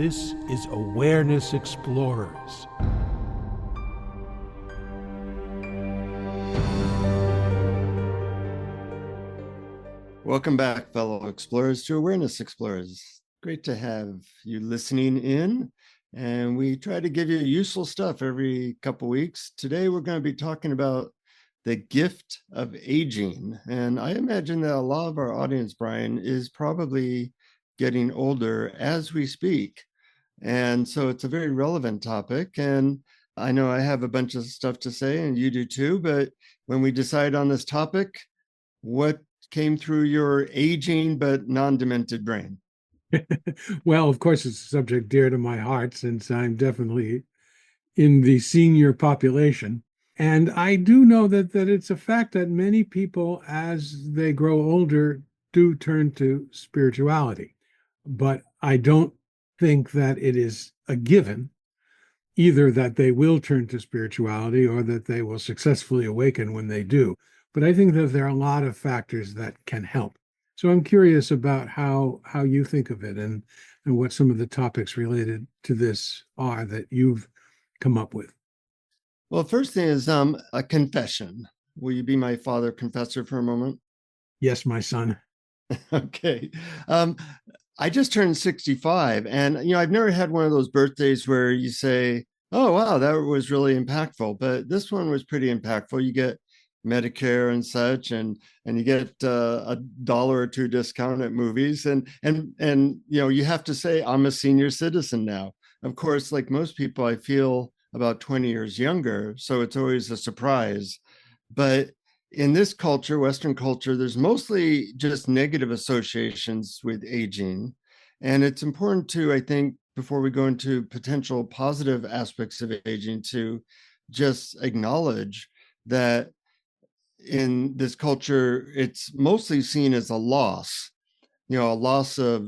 This is Awareness Explorers. Welcome back, fellow explorers, to Awareness Explorers. Great to have you listening in. And we try to give you useful stuff every couple weeks. Today, we're going to be talking about the gift of aging. And I imagine that a lot of our audience, Brian, is probably getting older as we speak. And so it's a very relevant topic. And I know I have a bunch of stuff to say, and you do too. But when we decide on this topic, what came through your aging but non-demented brain? Well, of course, it's a subject dear to my heart since I'm definitely in the senior population. And I do know that it's a fact that many people, as they grow older, do turn to spirituality. But I don't think that it is a given either that they will turn to spirituality or that they will successfully awaken when they do. But I think that there are a lot of factors that can help. So I'm curious about how you think of it and what some of the topics related to this are that you've come up with. Well, first thing is a confession. Will you be my father confessor for a moment? Yes, my son. Okay. Um, I just turned 65, and I've never had one of those birthdays where you say, "Oh, wow, that was really impactful." But this one was pretty impactful. You get Medicare and such, and you get a dollar or two discount at movies, and you have to say, "I'm a senior citizen now." Of course, like most people, I feel about 20 years younger, so it's always a surprise. But in this culture, Western culture, there's mostly just negative associations with aging. And it's important to, I think, before we go into potential positive aspects of aging, to just acknowledge that in this culture, it's mostly seen as a loss, a loss of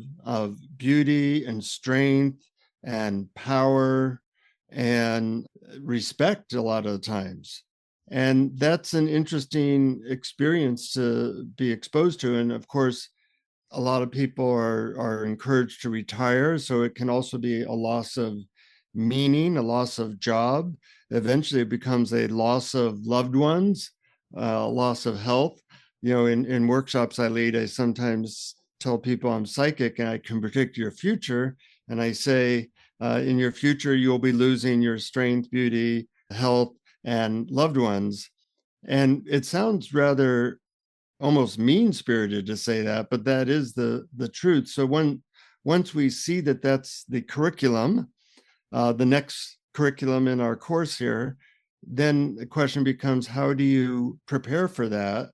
beauty and strength and power and respect a lot of the times. And that's an interesting experience to be exposed to. And of course, a lot of people are encouraged to retire. So it can also be a loss of meaning, a loss of job. Eventually, it becomes a loss of loved ones, a loss of health. In workshops I lead, I sometimes tell people I'm psychic and I can predict your future. And I say, in your future, you'll be losing your strength, beauty, health, and loved ones. And it sounds rather almost mean-spirited to say that, but that is the truth. So once we see that that's the curriculum, the next curriculum in our course here, then the question becomes, how do you prepare for that?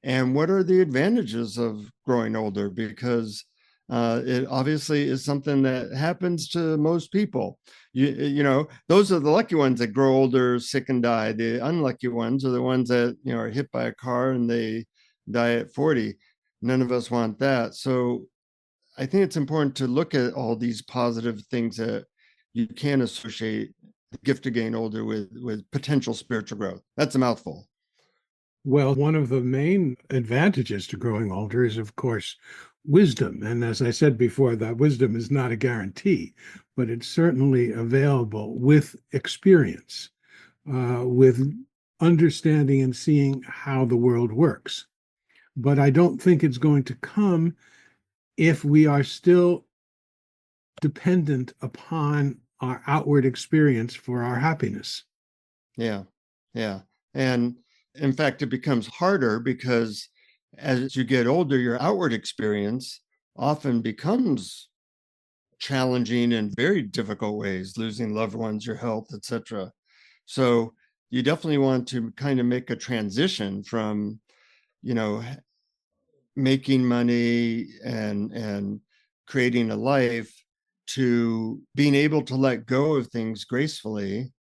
And what are the advantages of growing older? Because it obviously is something that happens to most people. Those are the lucky ones that grow older, sick, and die. The unlucky ones are the ones that are hit by a car and they die at 40. None of us want that. So I think it's important to look at all these positive things that you can associate the gift of getting older with potential spiritual growth. That's a mouthful. Well, one of the main advantages to growing older is, of course, wisdom. And as I said before, that wisdom is not a guarantee, but it's certainly available with experience, with understanding and seeing how the world works. But I don't think it's going to come if we are still dependent upon our outward experience for our happiness. Yeah. Yeah. And in fact, it becomes harder because as you get older, your outward experience often becomes challenging in very difficult ways, losing loved ones, your health, etc. So you definitely want to kind of make a transition from, you know, making money and creating a life to being able to let go of things gracefully,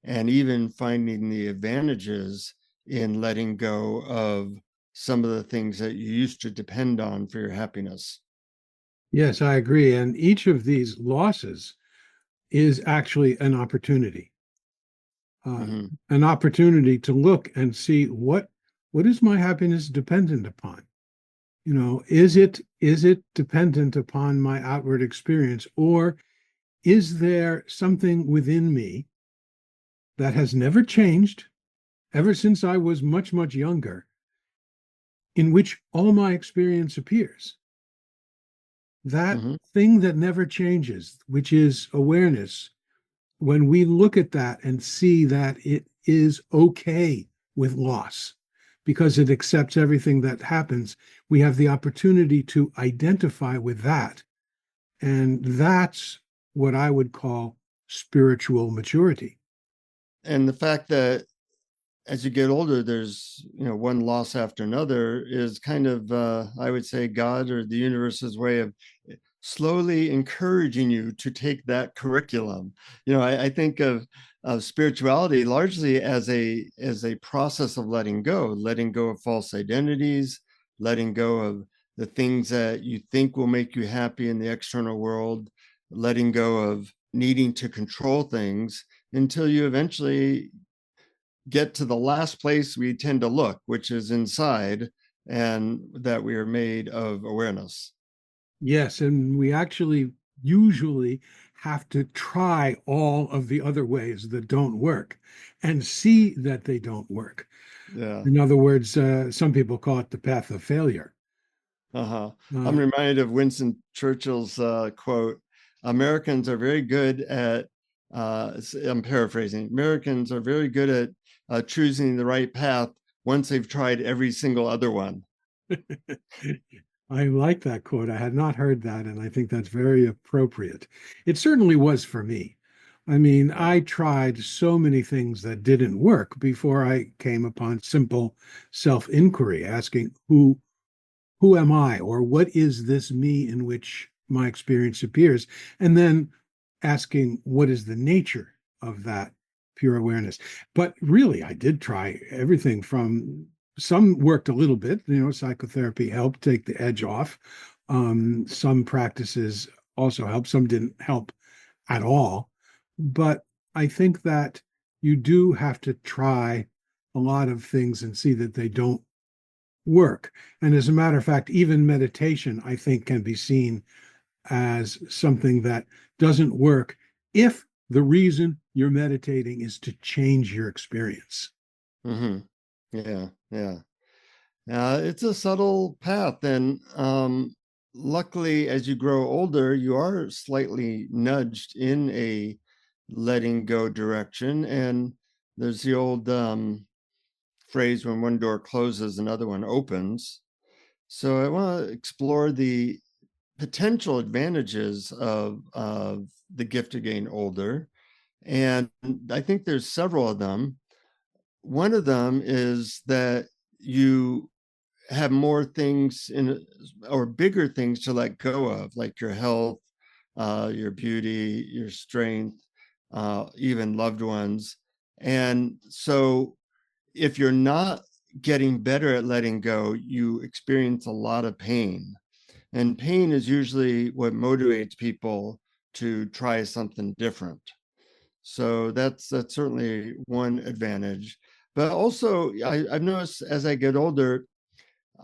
and even finding the advantages in letting go of some of the things that you used to depend on for your happiness. Yes, I agree. And each of these losses is actually uh, Mm-hmm. an opportunity to look and see what is my happiness dependent upon? Is it dependent upon my outward experience, or is there something within me that has never changed ever since I was much, much younger, in which all my experience appears? That Hmm. thing that never changes, which is awareness, when we look at that and see that it is okay with loss because it accepts everything that happens, we have the opportunity to identify with that. And that's what I would call spiritual maturity. And the fact that as you get older, there's, one loss after another is kind of, I would say, God or the universe's way of slowly encouraging you to take that curriculum. I think of spirituality largely as a process of letting go of false identities, letting go of the things that you think will make you happy in the external world, letting go of needing to control things until you eventually get to the last place we tend to look, which is inside, and that we are made of awareness. Yes, and we actually usually have to try all of the other ways that don't work and see that they don't work. Yeah. In other words, some people call it the path of failure. Uh-huh. I'm Uh, reminded of Winston Churchill's quote: Americans are very good at, I'm paraphrasing, Americans are very good at choosing the right path once they've tried every single other one. I like that quote. I had not heard that, and I think that's very appropriate. It certainly was for me. I mean, I tried so many things that didn't work before I came upon simple self-inquiry, asking who am I, or what is this me in which my experience appears, and then asking what is the nature of that pure awareness. But really, I did try everything. From some worked a little bit, psychotherapy helped take the edge off. Some practices also helped, some didn't help at all. But I think that you do have to try a lot of things and see that they don't work. And as a matter of fact, even meditation, I think, can be seen as something that doesn't work if the reason you're meditating is to change your experience. Mm-hmm. Yeah, yeah. It's a subtle path. And luckily, as you grow older, you are slightly nudged in a letting go direction. And there's the old phrase, when one door closes, another one opens. So I want to explore the potential advantages of the gift of getting older. And I think there's several of them. One of them is that you have more things or bigger things to let go of, like your health, your beauty, your strength, even loved ones. And so if you're not getting better at letting go, you experience a lot of pain. And pain is usually what motivates people to try something different. So that's certainly one advantage. But also, I've noticed as I get older,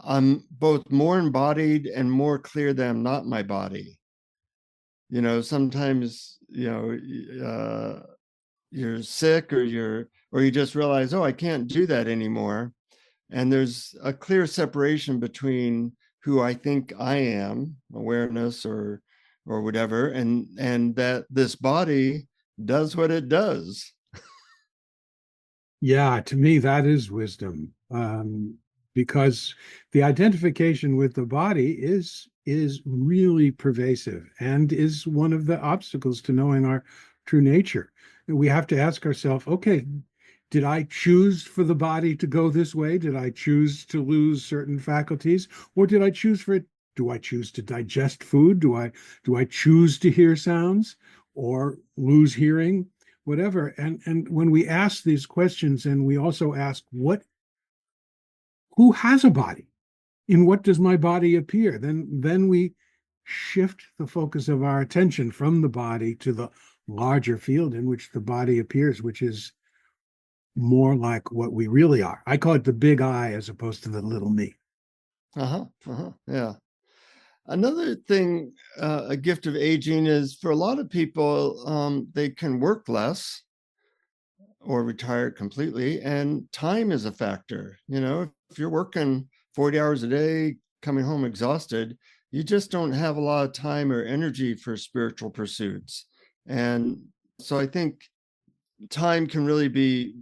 I'm both more embodied and more clear that I'm not my body. Sometimes, you're sick or you just realize, oh, I can't do that anymore. And there's a clear separation between who I think I am, awareness or whatever, and that this body does what it does. Yeah, to me, that is wisdom, because the identification with the body is really pervasive and is one of the obstacles to knowing our true nature. We have to ask ourselves, okay, did I choose for the body to go this way? Did I choose to lose certain faculties, or did I choose for it? Do I choose to digest food? Do I choose to hear sounds or lose hearing? Whatever. And when we ask these questions, and we also ask who has a body, in what does my body appear, then we shift the focus of our attention from the body to the larger field in which the body appears, which is more like what we really are. I call it the big I as opposed to the little me. Uh-huh. Uh-huh. Yeah. Another thing, a gift of aging is for a lot of people, they can work less or retire completely, and time is a factor. If you're working 40 hours a day, coming home exhausted, you just don't have a lot of time or energy for spiritual pursuits. And so I think time can really be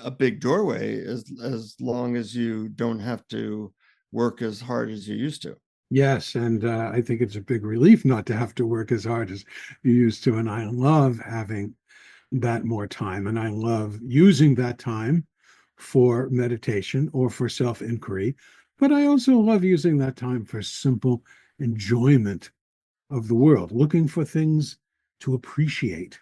a big doorway as long as you don't have to work as hard as you used to. Yes, and I think it's a big relief not to have to work as hard as you used to. And I love having that more time, and I love using that time for meditation or for self-inquiry. But I also love using that time for simple enjoyment of the world, looking for things to appreciate.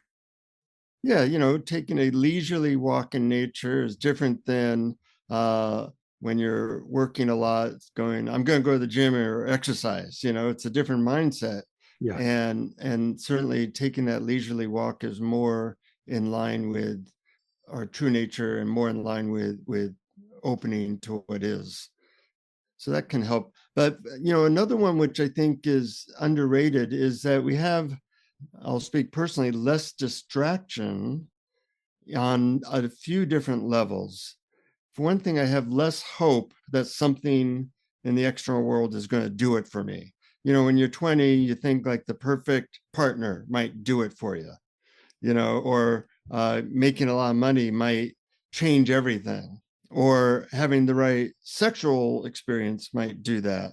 Yeah, taking a leisurely walk in nature is different than when you're working a lot, going, I'm going to go to the gym or exercise. It's a different mindset. Yes. And certainly taking that leisurely walk is more in line with our true nature and more in line with opening to what is. So that can help. But another one which I think is underrated is that we have, I'll speak personally, less distraction on a few different levels. For one thing, I have less hope that something in the external world is going to do it for me. When you're 20, you think like the perfect partner might do it for you, or making a lot of money might change everything, or having the right sexual experience might do that.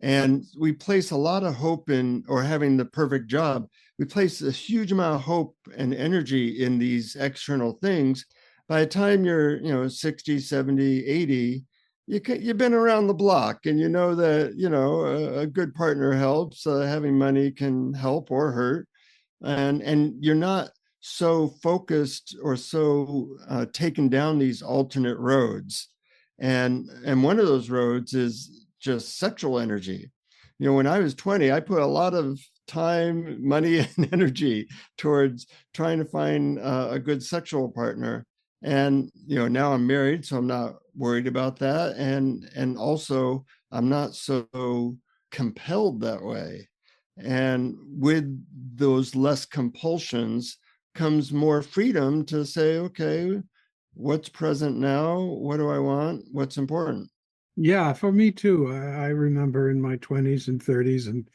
And we place a lot of hope in, or having the perfect job, we place a huge amount of hope and energy in these external things. By the time you're, 60, 70, 80, you've been around the block, and you know that, a good partner helps, having money can help or hurt. And you're not so focused or so taken down these alternate roads. And one of those roads is just sexual energy. When I was 20, I put a lot of time, money, and energy towards trying to find a good sexual partner. And now I'm married, so I'm not worried about that. And also I'm not so compelled that way. And with those less compulsions comes more freedom to say, okay, what's present now? What do I want? What's important? Yeah, for me too. I remember in my 20s and 30s and,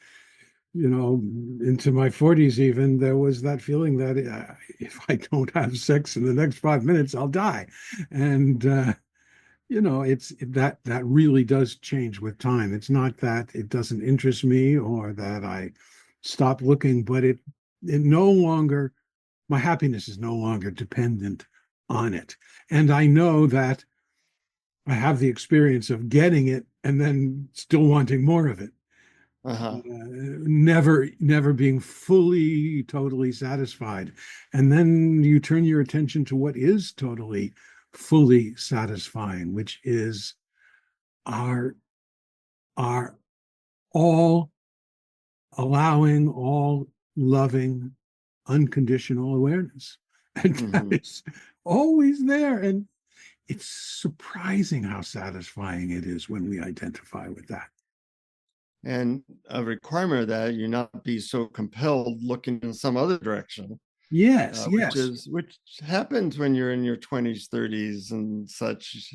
into my 40s even, there was that feeling that if I don't have sex in the next 5 minutes, I'll die. And, it's that really does change with time. It's not that it doesn't interest me or that I stop looking, but it no longer, my happiness is no longer dependent on it. And I know that I have the experience of getting it and then still wanting more of it. Uh-huh. Never being fully, totally satisfied. And then you turn your attention to what is totally, fully satisfying, which is our, our all allowing, all loving, unconditional awareness. And that Mm-hmm. is always there. And it's surprising how satisfying it is when we identify with that. And a requirement of that, you not be so compelled looking in some other direction, Yes, yes. which happens when you're in your 20s, 30s, and such,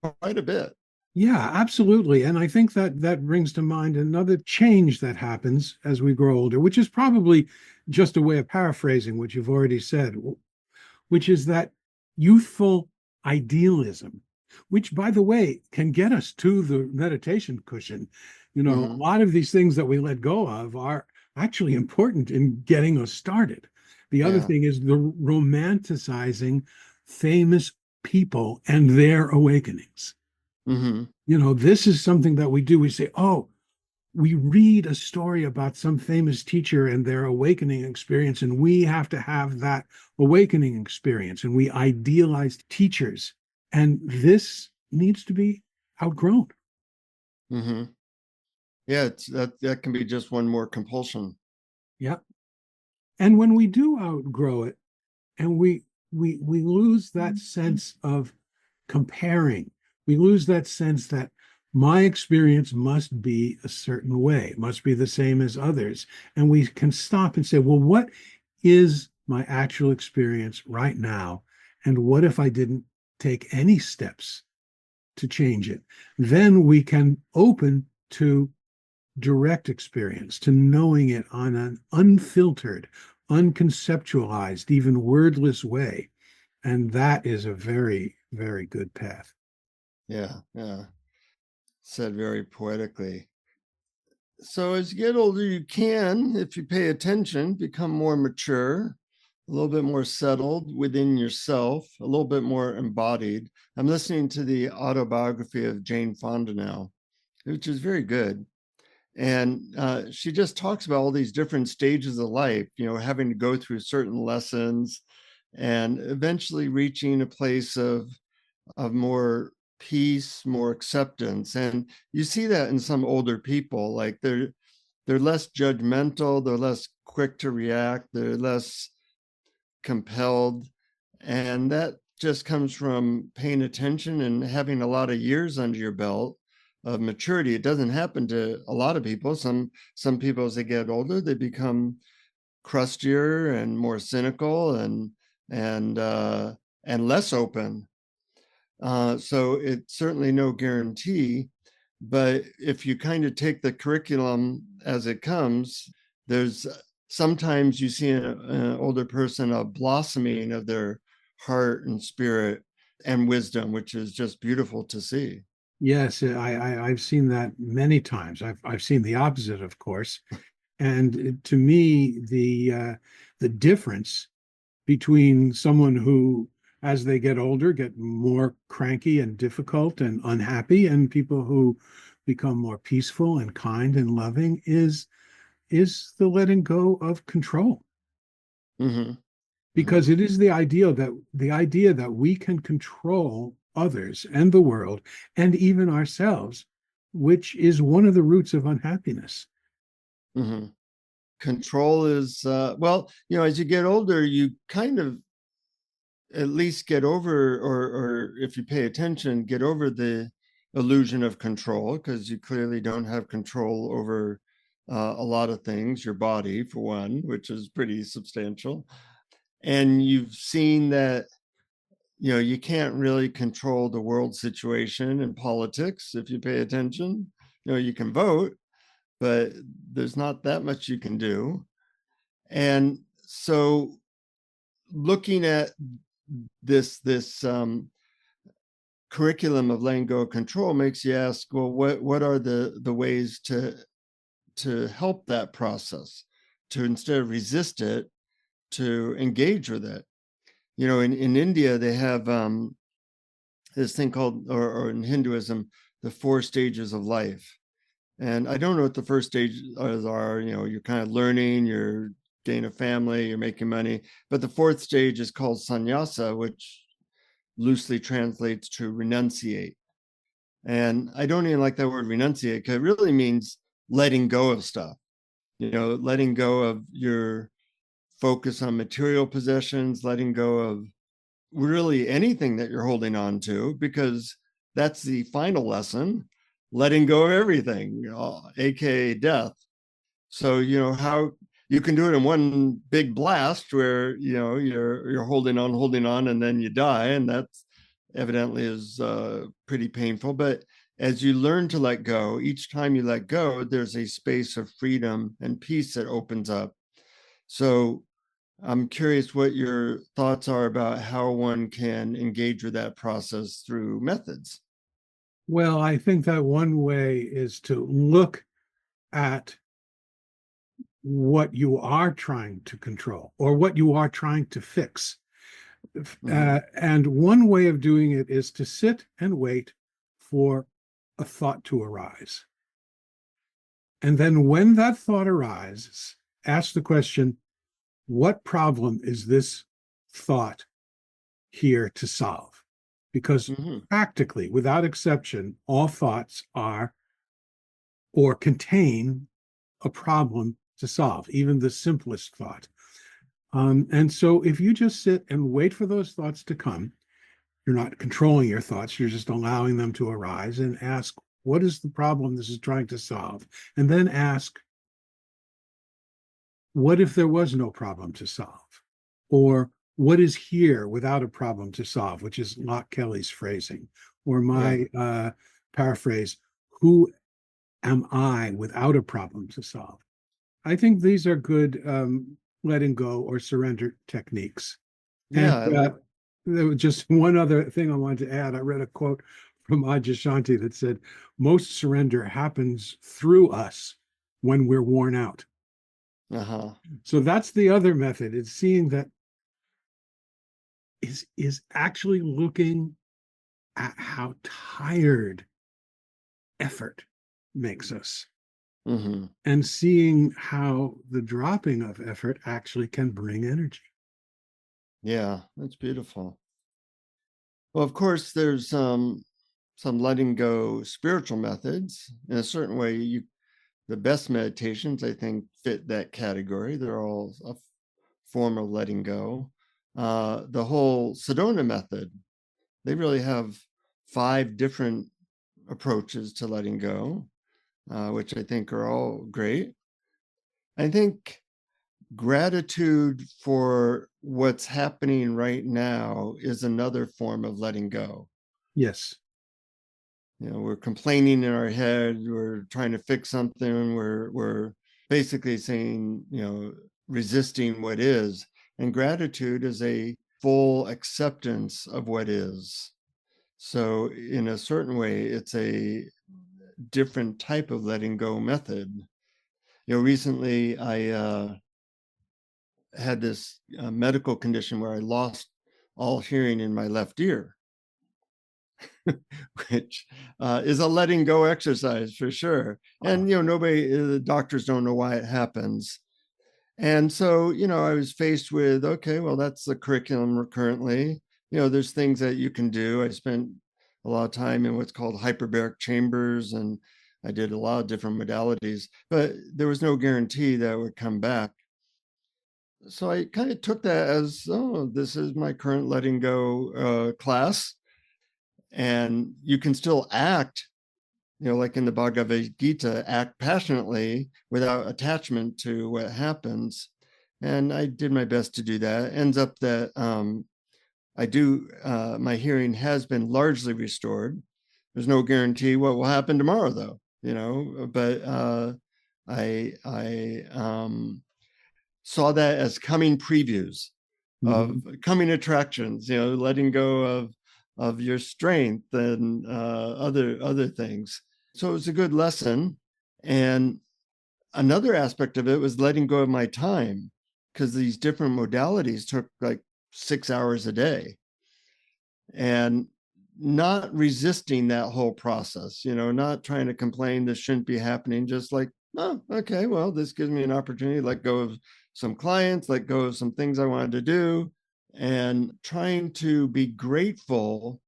quite a bit. Yeah, absolutely. And I think that that brings to mind another change that happens as we grow older, which is probably just a way of paraphrasing what you've already said, which is that youthful idealism, which, by the way, can get us to the meditation cushion. A Mm-hmm. lot of these things that we let go of are actually important in getting us started. The other Yeah. thing is the romanticizing famous people and their awakenings. Mm-hmm. This is something that we do. We say, oh, we read a story about some famous teacher and their awakening experience, and we have to have that awakening experience. And we idealize teachers. And this needs to be outgrown. Mm-hmm. Yeah, that can be just one more compulsion. Yeah. And when we do outgrow it, and we lose that sense of comparing, we lose that sense that My experience must be a certain way, it must be the same as others. And we can stop and say, well, what is my actual experience right now? And what if I didn't take any steps to change it? Then we can open to direct experience, to knowing it on an unfiltered, unconceptualized, even wordless way. And that is a very, very good path. Yeah, yeah. Said very poetically. So as you get older, you can, if you pay attention, become more mature, a little bit more settled within yourself, a little bit more embodied. I'm listening to the autobiography of Jane Fonda now, which is very good. And she just talks about all these different stages of life, having to go through certain lessons and eventually reaching a place of more peace, more acceptance. And you see that in some older people, like they're less judgmental, they're less quick to react, they're less compelled. And that just comes from paying attention and having a lot of years under your belt of maturity. It doesn't happen to a lot of people. Some people, as they get older, they become crustier and more cynical and less open. So it's certainly no guarantee. But if you kind of take the curriculum as it comes, there's sometimes you see an older person a blossoming of their heart and spirit and wisdom, which is just beautiful to see. Yes, I've seen that many times. I've seen the opposite, of course. And to me, the difference between someone who, as they get older, get more cranky and difficult and unhappy, and people who become more peaceful and kind and loving is the letting go of control. Mm-hmm. Because it is the idea that we can control others and the world and even ourselves, which is one of the roots of unhappiness. Mm-hmm. Control is, well, as you get older, you kind of at least get over, or if you pay attention, get over the illusion of control, because you clearly don't have control over a lot of things, your body, for one, which is pretty substantial. And you've seen that, you can't really control the world situation and politics if you pay attention. You can vote, but there's not that much you can do. And so looking at this curriculum of letting go of control makes you ask, well, what are the ways to help that process, to instead of resist it, to engage with it. In India they have this thing called, or in Hinduism, the 4 stages of life. And I don't know what the first stages are. You're kind of learning, you're getting a family, you're making money. But the 4th stage is called sannyasa, which loosely translates to renunciate. And I don't even like that word renunciate, because it really means letting go of stuff, letting go of your focus on material possessions, letting go of really anything that you're holding on to, because that's the final lesson, letting go of everything, aka death. So how you can do it in one big blast where you're holding on, and then you die, and that's evidently is pretty painful. But as you learn to let go, each time you let go, there's a space of freedom and peace that opens up. So I'm curious what your thoughts are about how one can engage with that process through methods. Well, I think that one way is to look at what you are trying to control or what you are trying to fix. Mm-hmm. And one way of doing it is to sit and wait for a thought to arise. And then when that thought arises, ask the question, what problem is this thought here to solve? Because Mm-hmm. practically, without exception, all thoughts are or contain a problem to solve, even the simplest thought. And so if you just sit and wait for those thoughts to come, you're not controlling your thoughts, you're just allowing them to arise, and ask, What is the problem this is trying to solve? And then ask, what if there was no problem to solve? Or what is here without a problem to solve, which is Locke Kelly's phrasing, or Yeah. my paraphrase, who am I without a problem to solve? I think these are good letting go or surrender techniques. Yeah. And I like, there was just one other thing I wanted to add. I read a quote from Adyashanti that said, most surrender happens through us when we're worn out. uh-huh. So that's the other method. It's seeing that is actually looking at how tired effort makes us Hmm. and seeing how the dropping of effort actually can bring energy. Yeah, that's beautiful. Well, of course, there's some letting go spiritual methods. In a certain way, the best meditations, I think, fit that category. They're all a form of letting go. The whole Sedona method, they really have 5 different approaches to letting go, which I think are all great. I think gratitude for what's happening right now is another form of letting go. Yes. We're complaining in our head, we're trying to fix something, we're basically saying, resisting what is. And gratitude is a full acceptance of what is. So in a certain way, it's a different type of letting go method. Recently I had this medical condition where I lost all hearing in my left ear, which is a letting go exercise for sure. And nobody, the doctors don't know why it happens. And so, I was faced with, okay, well, that's the curriculum currently. There's things that you can do. I spent a lot of time in what's called hyperbaric chambers, and I did a lot of different modalities, but there was no guarantee that it would come back. So I kind of took that as, oh, this is my current letting go class. And you can still act, like in the Bhagavad Gita, act passionately without attachment to what happens. And I did my best to do that. Ends up that my hearing has been largely restored. There's no guarantee what will happen tomorrow, though, but I saw that as coming previews of coming attractions, letting go of your strength and other things. So it was a good lesson. And another aspect of it was letting go of my time, because these different modalities took like 6 hours a day, and not resisting that whole process, not trying to complain this shouldn't be happening, just like, oh, okay, well, this gives me an opportunity to let go of some clients, let go of some things I wanted to do, and trying to be grateful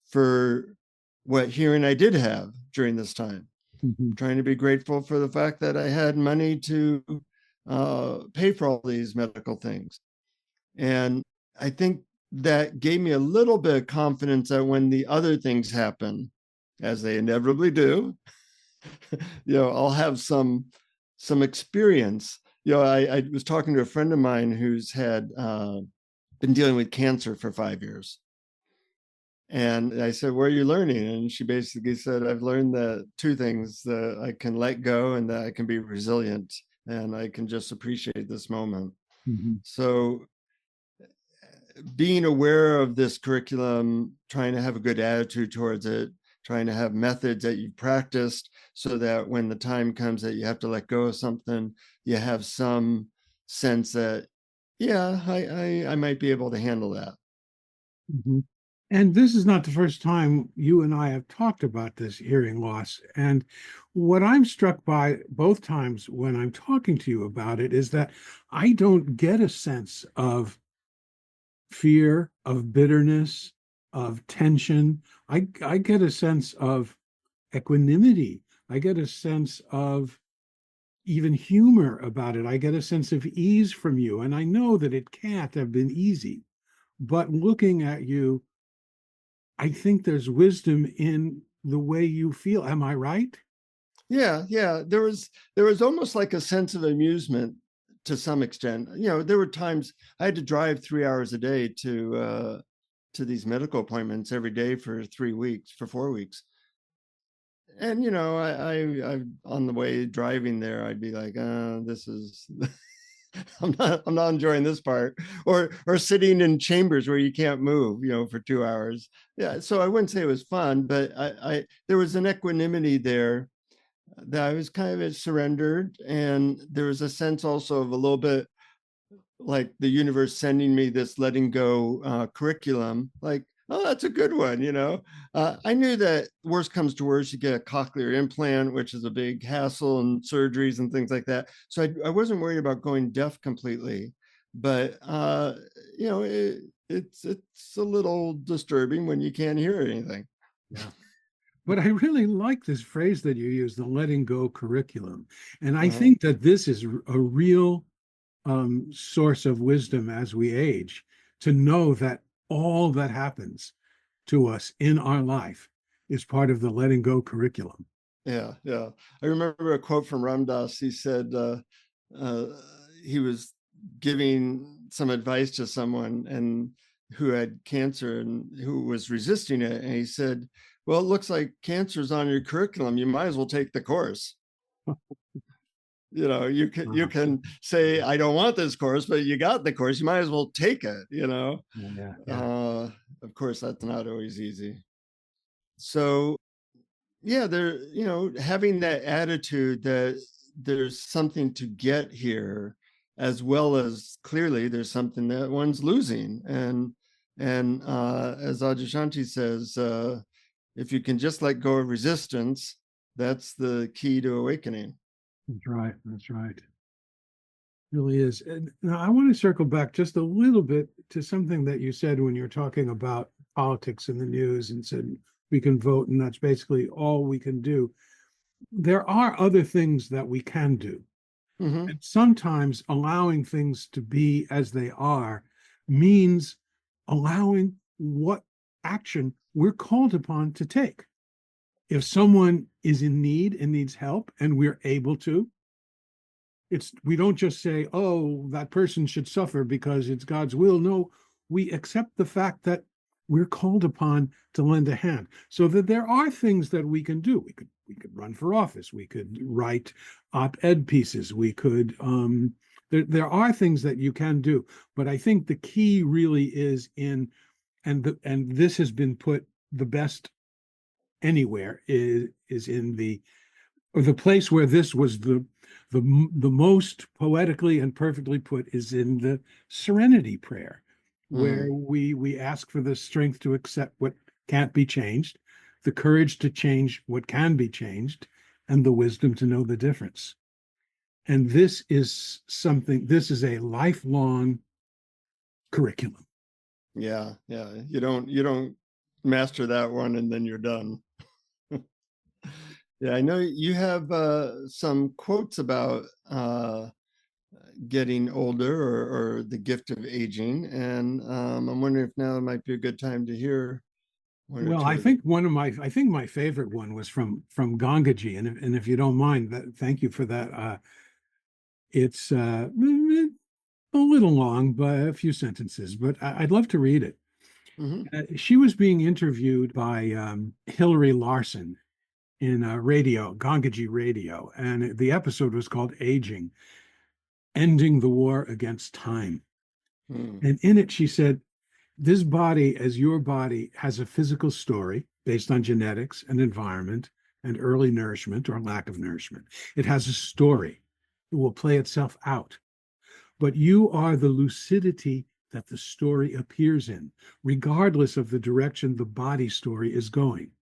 for what hearing I did have during this time. Mm-hmm. Trying to be grateful for the fact that I had money to pay for all these medical things. And I think that gave me a little bit of confidence that when the other things happen, as they inevitably do, I'll have some experience. I was talking to a friend of mine who's had been dealing with cancer for 5 years. And I said, "What are you learning?" And she basically said, "I've learned that 2 things, that I can let go and that I can be resilient and I can just appreciate this moment." Mm-hmm. So being aware of this curriculum, trying to have a good attitude towards it, trying to have methods that you've practiced so that when the time comes that you have to let go of something, you have some sense that, yeah, I might be able to handle that. Mm-hmm. And this is not the first time you and I have talked about this hearing loss. And what I'm struck by both times when I'm talking to you about it is that I don't get a sense of fear, of bitterness, of tension. I get a sense of equanimity. I get a sense of even humor about it. I get a sense of ease from you. And I know that it can't have been easy, but looking at you, I think there's wisdom in the way you feel. Am I right? Yeah, yeah. There was almost like a sense of amusement to some extent. There were times I had to drive 3 hours a day to these medical appointments every day for 3 weeks, for 4 weeks. And I on the way driving there, I'd be like, this is I'm not enjoying this part. Or sitting in chambers where you can't move, for 2 hours. Yeah. So I wouldn't say it was fun, but I there was an equanimity there that I was kind of surrendered. And there was a sense also of a little bit like the universe sending me this letting go curriculum, like, oh, that's a good one. I knew that worst comes to worst, you get a cochlear implant, which is a big hassle, and surgeries and things like that. So I wasn't worried about going deaf completely, but it's a little disturbing when you can't hear anything. Yeah. But I really like this phrase that you use, the letting go curriculum. And I Uh-huh. think that this is a real source of wisdom as we age, to know that all that happens to us in our life is part of the letting go curriculum. Yeah, yeah. I remember a quote from Ram Dass. He said uh, he was giving some advice to someone and who had cancer and who was resisting it. And he said, well, it looks like cancer's on your curriculum. You might as well take the course. You can say, I don't want this course, but you got the course. You might as well take it. Yeah, yeah. Uh, of course, that's not always easy. So yeah, having that attitude that there's something to get here, as well as clearly there's something that one's losing. And as Adyashanti says, if you can just let go of resistance, that's the key to awakening. That's right. That's right. Really is. And now I want to circle back just a little bit to something that you said when you're talking about politics in the news and said we can vote and that's basically all we can do. There are other things that we can do. Mm-hmm. And sometimes allowing things to be as they are means allowing what action we're called upon to take. If someone is in need and needs help and we're able to, we don't just say, oh, that person should suffer because it's God's will. No, we accept the fact that we're called upon to lend a hand. So that there are things that we can do. We could run for office. We could write op-ed pieces. We could there are things that you can do. But I think the key really is in, and this has been put the best anywhere, is in the place where this was the most poetically and perfectly put, is in the serenity prayer, where Mm. we ask for the strength to accept what can't be changed, the courage to change what can be changed, and the wisdom to know the difference. And this is a lifelong curriculum. Yeah, yeah. You don't master that one and then you're done. Yeah, I know you have some quotes about getting older, or the gift of aging, and I'm wondering if now might be a good time to hear one or Well, two of them. I think my favorite one was from Gangaji, and if you don't mind, thank you for that. It's a little long, but a few sentences, but I'd love to read it. Hmm. She was being interviewed by Hillary Larson in radio, Gangaji Radio, and the episode was called Aging, Ending the War Against Time. Hmm. And in it, she said, this body, as your body, has a physical story based on genetics and environment and early nourishment or lack of nourishment. It has a story. It will play itself out. But you are the lucidity that the story appears in, regardless of the direction the body story is going.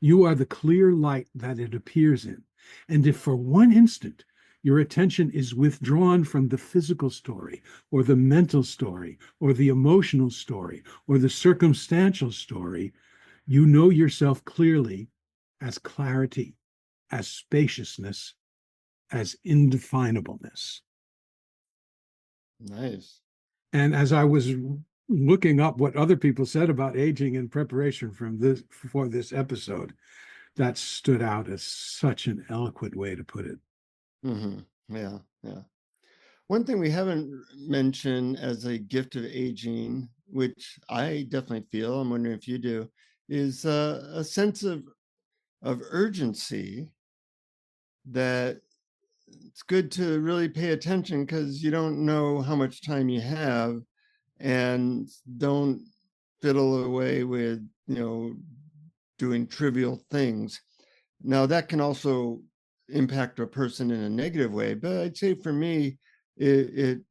You are the clear light that it appears in. And if for one instant your attention is withdrawn from the physical story, or the mental story, or the emotional story, or the circumstantial story, you know yourself clearly as clarity, as spaciousness, as indefinableness. Nice. And as I was looking up what other people said about aging in preparation for this episode, that stood out as such an eloquent way to put it. Yeah, yeah. One thing we haven't mentioned as a gift of aging, which I definitely feel, I'm wondering if you do, is a sense of urgency that it's good to really pay attention because you don't know how much time you have, and don't fiddle away with, doing trivial things. Now, that can also impact a person in a negative way, but I'd say for me, it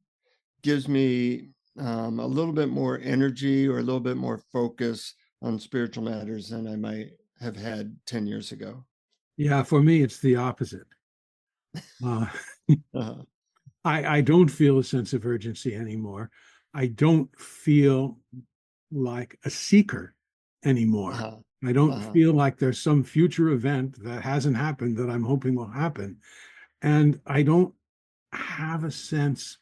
gives me a little bit more energy or a little bit more focus on spiritual matters than I might have had 10 years ago. Yeah, for me, it's the opposite. Uh, Uh-huh. I don't feel a sense of urgency anymore. I don't feel like a seeker anymore. Uh-huh. I don't Uh-huh. feel like there's some future event that hasn't happened that I'm hoping will happen. And I don't have a sense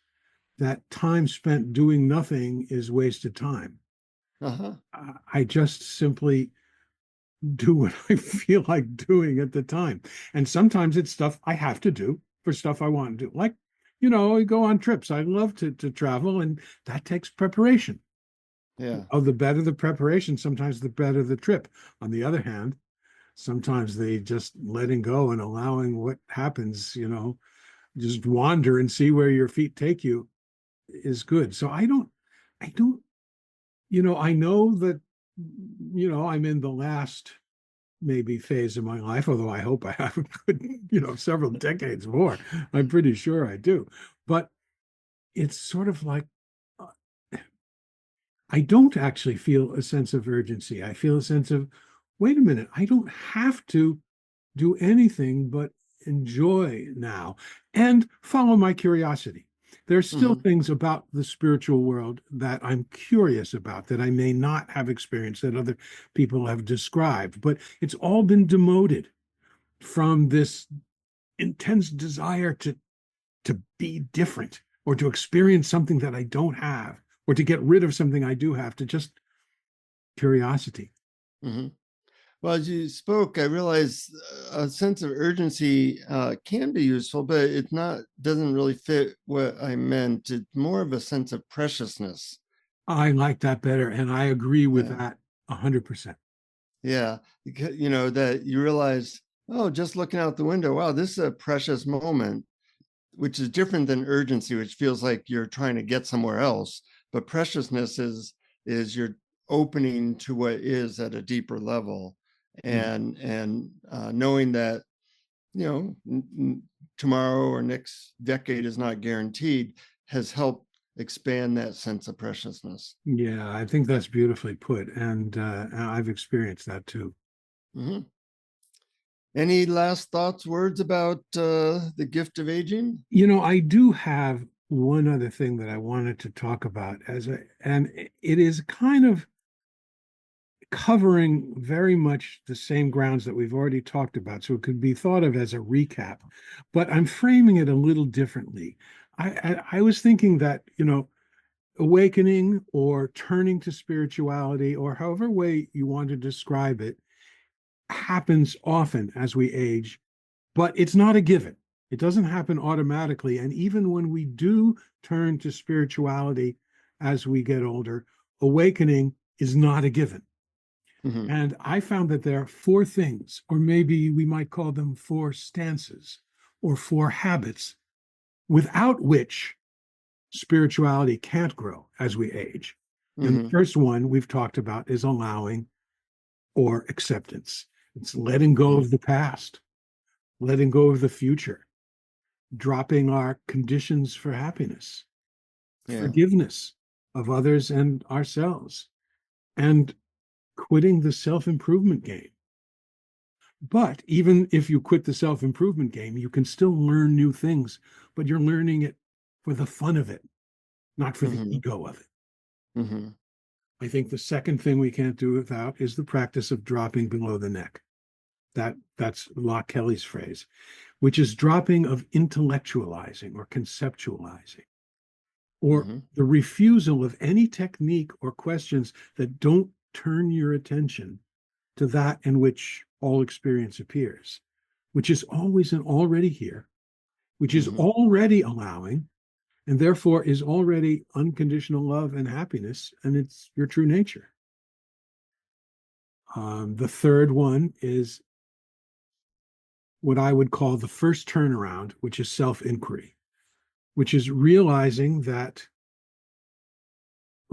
that time spent doing nothing is wasted time. Uh-huh. I just simply do what I feel like doing at the time. And sometimes it's stuff I have to do for stuff I want to do. Like, I go on trips. I love to travel, and that takes preparation. Yeah. Oh, the better the preparation, sometimes the better the trip. On the other hand, sometimes they just letting go and allowing what happens, just wander and see where your feet take you is good. So I don't, I know that, I'm in the last maybe phase of my life, although I hope I have a good, several decades more. I'm pretty sure I do. But it's sort of like uh, I don't actually feel a sense of urgency. I feel a sense of, wait a minute, I don't have to do anything but enjoy now and follow my curiosity. There's still Mm-hmm. things about the spiritual world that I'm curious about that I may not have experienced that other people have described, but it's all been demoted from this intense desire to be different or to experience something that I don't have or to get rid of something I do have to just curiosity. Mm-hmm. Well, as you spoke, I realized a sense of urgency can be useful, but it's not, doesn't really fit what I meant. It's more of a sense of preciousness. I like that better, and I agree with Yeah. that 100%. Yeah. Because, that you realize, oh, just looking out the window, wow, this is a precious moment, which is different than urgency, which feels like you're trying to get somewhere else. But preciousness is you're opening to what is at a deeper level, Mm. and knowing that tomorrow or next decade is not guaranteed has helped expand that sense of preciousness. Yeah, I think that's beautifully put, and I've experienced that too. Mm-hmm. Any last thoughts, words about the gift of aging? I do have one other thing that I wanted to talk about and it is kind of covering very much the same grounds that we've already talked about. So it could be thought of as a recap, but I'm framing it a little differently. I was thinking that, awakening or turning to spirituality, or however way you want to describe it, happens often as we age, but it's not a given. It doesn't happen automatically. And even when we do turn to spirituality as we get older, awakening is not a given. Mm-hmm. And I found that there are four things, or maybe we might call them four stances or four habits, without which spirituality can't grow as we age. And the Mm-hmm. first one we've talked about is allowing or acceptance. It's letting go of the past, letting go of the future, dropping our conditions for happiness, Yeah. forgiveness of others and ourselves, and quitting the self improvement game. But even if you quit the self improvement game, you can still learn new things, but you're learning it for the fun of it, not for the Mm-hmm. ego of it. Mm-hmm. I think the second thing we can't do without is the practice of dropping below the neck. That's Locke Kelly's phrase, which is dropping of intellectualizing or conceptualizing. or Mm-hmm. the refusal of any technique or questions that don't turn your attention to that in which all experience appears, which is always and already here, which is Mm-hmm. already allowing, and therefore is already unconditional love and happiness, and it's your true nature. The third one is what I would call the first turnaround, which is self inquiry, which is realizing that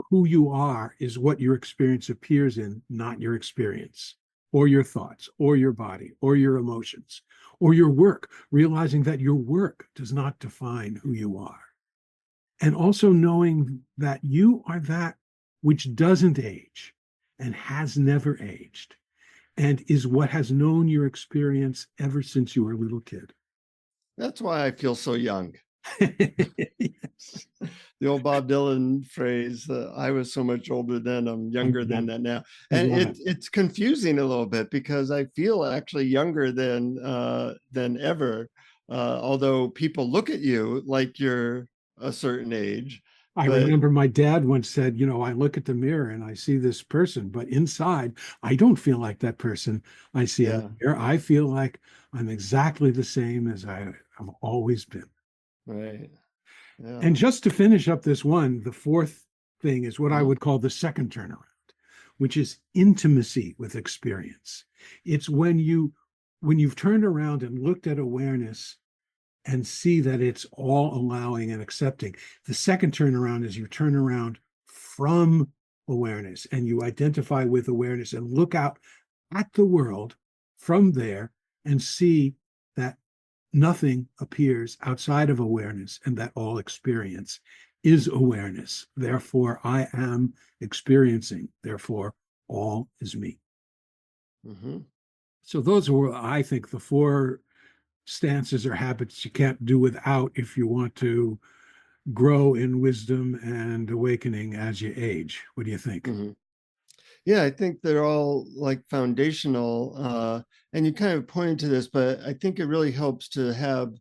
who you are is what your experience appears in, not your experience, or your thoughts, or your body, or your emotions, or your work, realizing that your work does not define who you are. And also knowing that you are that which doesn't age and has never aged and is what has known your experience ever since you were a little kid. That's why I feel so young. Yes. The old Bob Dylan phrase, I was so much older then, I'm younger than that now. I And love it. it's confusing a little bit because I feel actually younger than ever. Although people look at you like you're a certain age, I but remember my dad once said, I look at the mirror and I see this person, but inside, I don't feel like that person I see in the yeah, mirror. I feel like I'm exactly the same as I have always been. right. Yeah. And just to finish up this one, the fourth thing is what I Mhm. would call the second turnaround, which is intimacy with experience. It's when you've turned around and looked at awareness and see that it's all allowing and accepting. The second turnaround is you turn around from awareness and you identify with awareness and look out at the world from there and see that nothing appears outside of awareness and that all experience is awareness. Therefore, I am experiencing. Therefore, all is me. Mhm. So, those are, I think, the four stances or habits you can't do without if you want to grow in wisdom and awakening as you age. What do you think? Mhm. Yeah, I think they're all like foundational. And you kind of pointed to this, but I think it really helps to have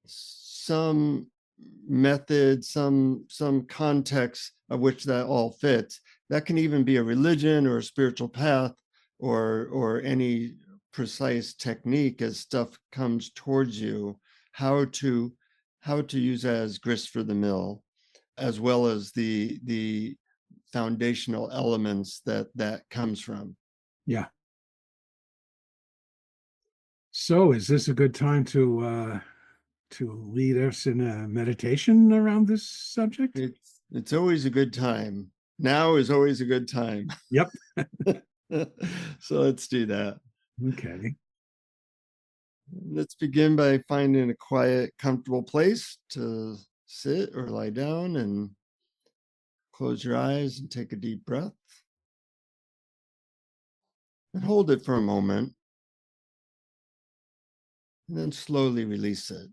some method, some context of which that all fits. That can even be a religion or a spiritual path or any precise technique as stuff comes towards you, how to how to use that as grist for the mill, as well as the foundational elements that comes from. Yeah. So, is this a good time to lead us in a meditation around this subject? It's always a good time. Now is always a good time. Yep. So let's do that. Okay. Let's begin by finding a quiet, comfortable place to sit or lie down and close your eyes and take a deep breath and hold it for a moment and then slowly release it.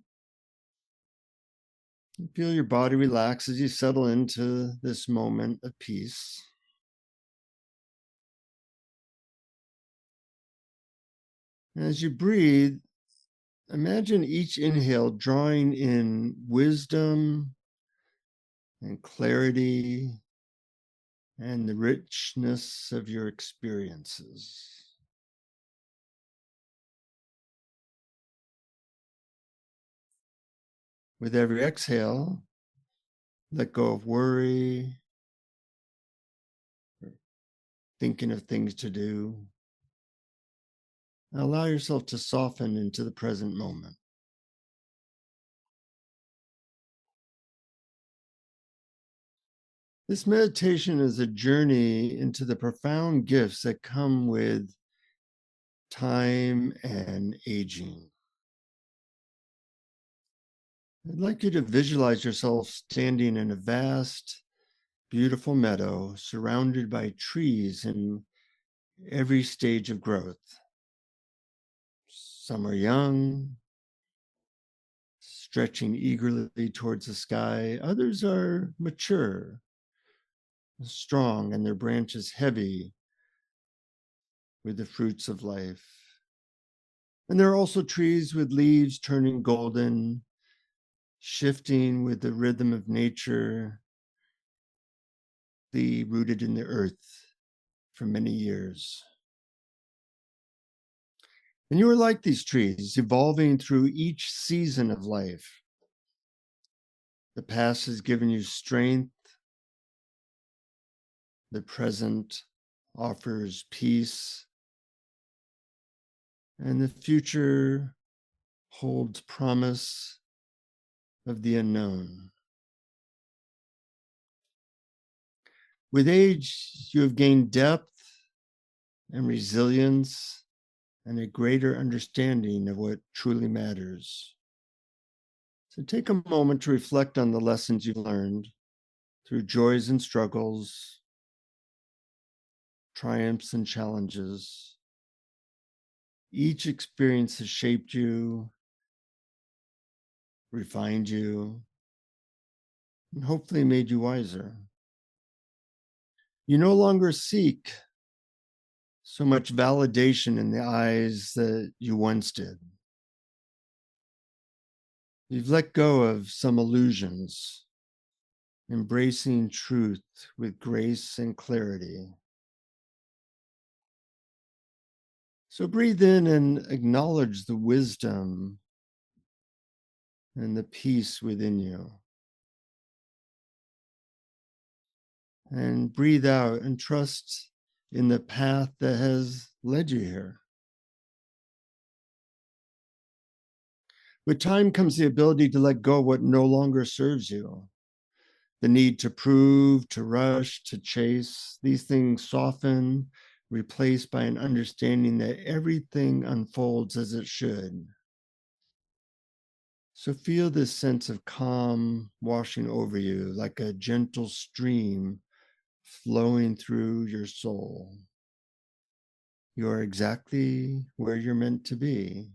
And feel your body relax as you settle into this moment of peace. And as you breathe, imagine each inhale drawing in wisdom and clarity and the richness of your experiences. With every exhale, let go of worry, or thinking of things to do. And allow yourself to soften into the present moment. This meditation is a journey into the profound gifts that come with time and aging. I'd like you to visualize yourself standing in a vast, beautiful meadow surrounded by trees in every stage of growth. Some are young, stretching eagerly towards the sky. Others are mature, strong, and their branches heavy with the fruits of life. And there are also trees with leaves turning golden, shifting with the rhythm of nature, rooted in the earth for many years. And you are like these trees, evolving through each season of life. The past has given you strength. The present offers peace. And the future holds promise of the unknown. With age, you have gained depth and resilience and a greater understanding of what truly matters. So take a moment to reflect on the lessons you've learned through joys and struggles, triumphs and challenges. Each experience has shaped you, refined you, and hopefully made you wiser. You no longer seek so much validation in the eyes that you once did. You've let go of some illusions, embracing truth with grace and clarity. So breathe in and acknowledge the wisdom and the peace within you. And breathe out and trust in the path that has led you here. With time comes the ability to let go of what no longer serves you. The need to prove, to rush, to chase, these things soften, replaced by an understanding that everything unfolds as it should. So feel this sense of calm washing over you like a gentle stream flowing through your soul. You are exactly where you're meant to be.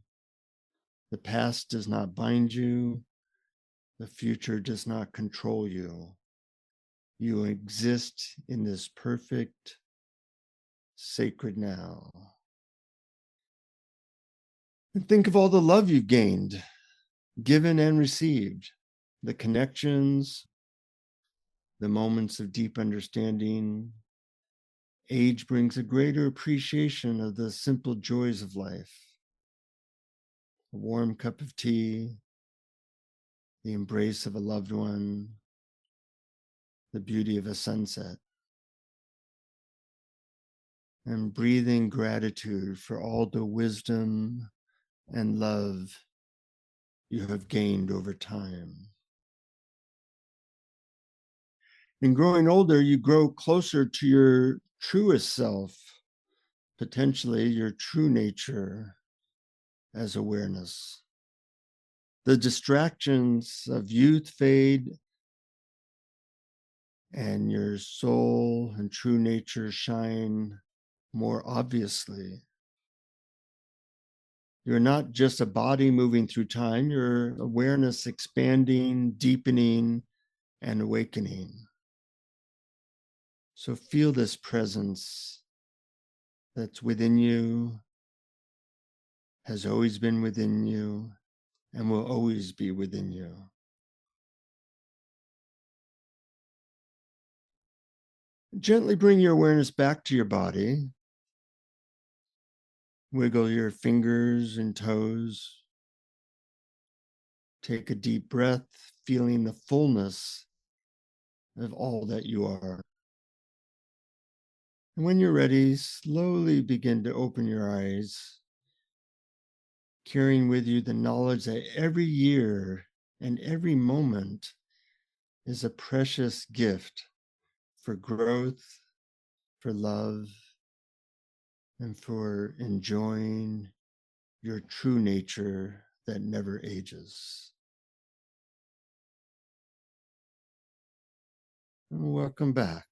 The past does not bind you. The future does not control you. You exist in this perfect, sacred now. And think of all the love you've gained, given and received, the connections, the moments of deep understanding. Age brings a greater appreciation of the simple joys of life. A warm cup of tea, the embrace of a loved one, the beauty of a sunset, and breathing gratitude for all the wisdom and love you have gained over time. In growing older, you grow closer to your truest self, potentially your true nature as awareness. The distractions of youth fade, and your soul and true nature shine more obviously. You're not just a body moving through time, your awareness expanding, deepening, and awakening. So feel this presence that's within you, has always been within you, and will always be within you. Gently bring your awareness back to your body. Wiggle your fingers and toes. Take a deep breath, feeling the fullness of all that you are. And when you're ready, slowly begin to open your eyes, carrying with you the knowledge that every year and every moment is a precious gift for growth, for love, and for enjoying your true nature that never ages. And welcome back.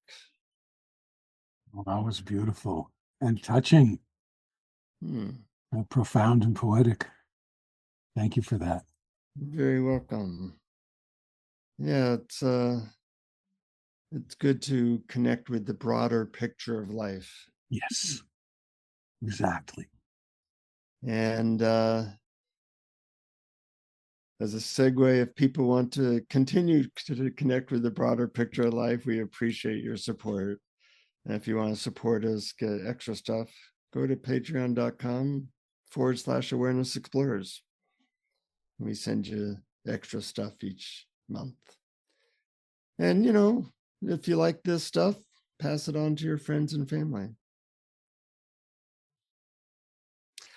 Well, that was beautiful and touching, profound and poetic. Thank you for that. Very welcome. Yeah, it's good to connect with the broader picture of life. Yes, exactly. And as a segue, if people want to continue to connect with the broader picture of life, we appreciate your support. And if you want to support us, get extra stuff, go to patreon.com/awareness explorers. We send you extra stuff each month. And, if you like this stuff, pass it on to your friends and family.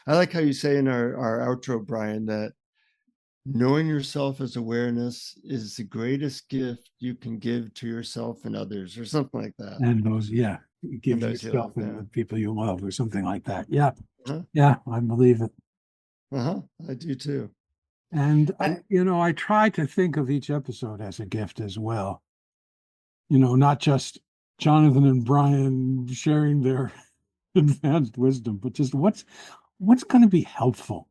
I like how you say in our outro, Brian, that knowing yourself as awareness is the greatest gift you can give to yourself and others, or something like that. And those, yeah, give those yourself healings, and the people you love, or something like that. Yeah. Uh-huh. Yeah, I believe it. I do too. And I try to think of each episode as a gift as well. Not just Jonathan and Brian sharing their advanced wisdom, but just what's going to be helpful.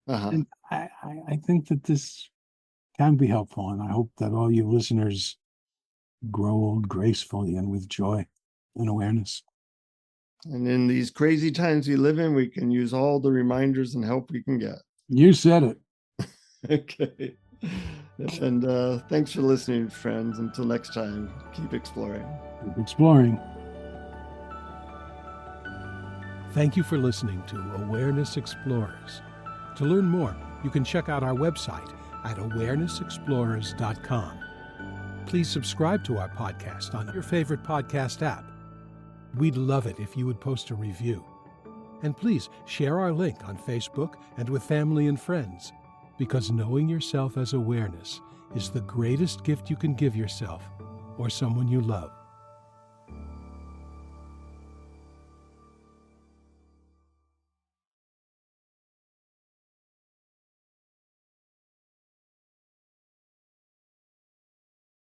And I think that this can be helpful, and I hope that all you listeners grow old gracefully and with joy and awareness. And in these crazy times we live in, we can use all the reminders and help we can get. You said it. Okay. And thanks for listening, friends. Until next time, keep exploring. Keep exploring. Thank you for listening to Awareness Explorers. To learn more, you can check out our website at awarenessexplorers.com. Please subscribe to our podcast on your favorite podcast app. We'd love it if you would post a review. And please share our link on Facebook and with family and friends, because knowing yourself as awareness is the greatest gift you can give yourself or someone you love.